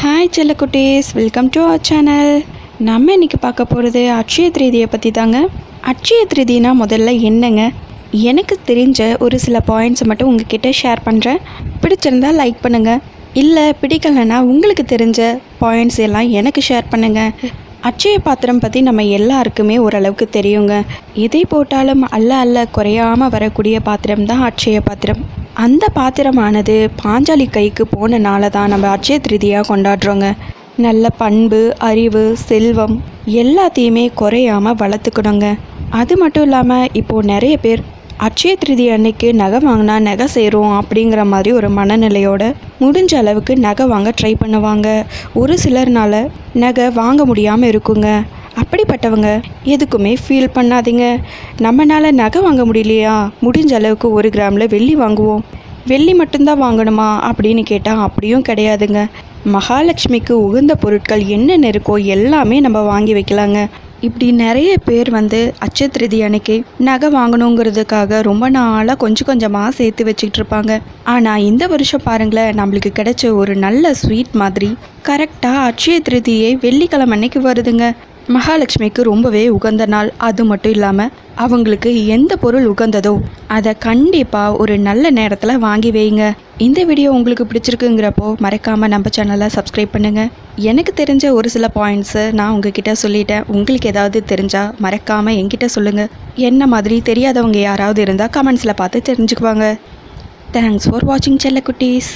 Hi செல்லக்குட்டீஸ், welcome to our channel. நம்ம இன்றைக்கி பார்க்க போகிறது அட்சய திருதியை பற்றி தாங்க. அட்சய திருதினா முதல்ல என்னங்க, எனக்கு தெரிஞ்ச ஒரு சில பாயிண்ட்ஸை மட்டும் உங்ககிட்ட ஷேர் பண்ணுறேன். பிடிச்சிருந்தால் லைக் பண்ணுங்கள், இல்லை பிடிக்கலைன்னா உங்களுக்கு தெரிஞ்ச பாயிண்ட்ஸ் எல்லாம் எனக்கு ஷேர் பண்ணுங்கள். அட்சய பாத்திரம் பற்றி நம்ம எல்லாருக்குமே ஓரளவுக்கு தெரியுங்க. எதை போட்டாலும் அல்ல குறையாமல் வரக்கூடிய பாத்திரம் தான் அட்சய பாத்திரம். அந்த பாத்திரமானது பாஞ்சாலி கைக்கு போனனால தான் நம்ம அட்சய திருதியாக கொண்டாடுறோங்க. நல்ல பண்பு, அறிவு, செல்வம் எல்லாத்தையுமே குறையாமல் வளர்த்துக்கணுங்க. அது மட்டும் இல்லாமல் இப்போது நிறைய பேர் அட்சய திருதி அன்னைக்கு நகை வாங்கினா நகை சேரும் அப்படிங்கிற மாதிரி ஒரு மனநிலையோட முடிஞ்ச அளவுக்கு நகை வாங்க ட்ரை பண்ணுவாங்க. ஒரு சிலர்னால நகை வாங்க முடியாமல் இருக்குங்க. அப்படிப்பட்டவங்க எதுக்குமே ஃபீல் பண்ணாதீங்க. நம்மளால் நகை வாங்க முடியலையா, முடிஞ்ச அளவுக்கு 1 கிராமில் வெள்ளி வாங்குவோம். வெள்ளி மட்டும்தான் வாங்கணுமா அப்படின்னு கேட்டால் அப்படியும் கிடையாதுங்க. மகாலட்சுமிக்கு உகந்த பொருட்கள் என்னென்ன இருக்கோ எல்லாமே நம்ம வாங்கி வைக்கலாங்க. இப்படி நிறைய பேர் அட்சய திருதி அன்னைக்கு நகை வாங்கணுங்கிறதுக்காக ரொம்ப நாளாக கொஞ்சமாக சேர்த்து வச்சுக்கிட்டு இருப்பாங்க. ஆனால் இந்த வருஷம் பாருங்களேன், நம்மளுக்கு கிடைச்ச ஒரு நல்ல ஸ்வீட் மாதிரி கரெக்டாக அட்சய திருதியை வெள்ளிக்கிழமை அன்னைக்கு வருதுங்க. மகாலட்சுமிக்கு ரொம்பவே உகந்த நாள். அது மட்டும் இல்லாமல் அவங்களுக்கு எந்த பொருள் உகந்ததோ அதை கண்டிப்பாக ஒரு நல்ல நேரத்தில் வாங்கி வைங்க. இந்த வீடியோ உங்களுக்கு பிடிச்சிருக்குங்கிறப்போ மறக்காமல் நம்ம சேனலை சப்ஸ்கிரைப் பண்ணுங்கள். எனக்கு தெரிஞ்ச ஒரு சில பாயிண்ட்ஸை நான் உங்ககிட்ட சொல்லிட்டேன். உங்களுக்கு ஏதாவது தெரிஞ்சால் மறக்காமல் என்கிட்ட சொல்லுங்கள். என்ன மாதிரி தெரியாதவங்க யாராவது இருந்தால் கமெண்ட்ஸில் பார்த்து தெரிஞ்சுக்குவாங்க. தேங்க்ஸ் ஃபார் வாட்சிங் செல்லக்குட்டீஸ்.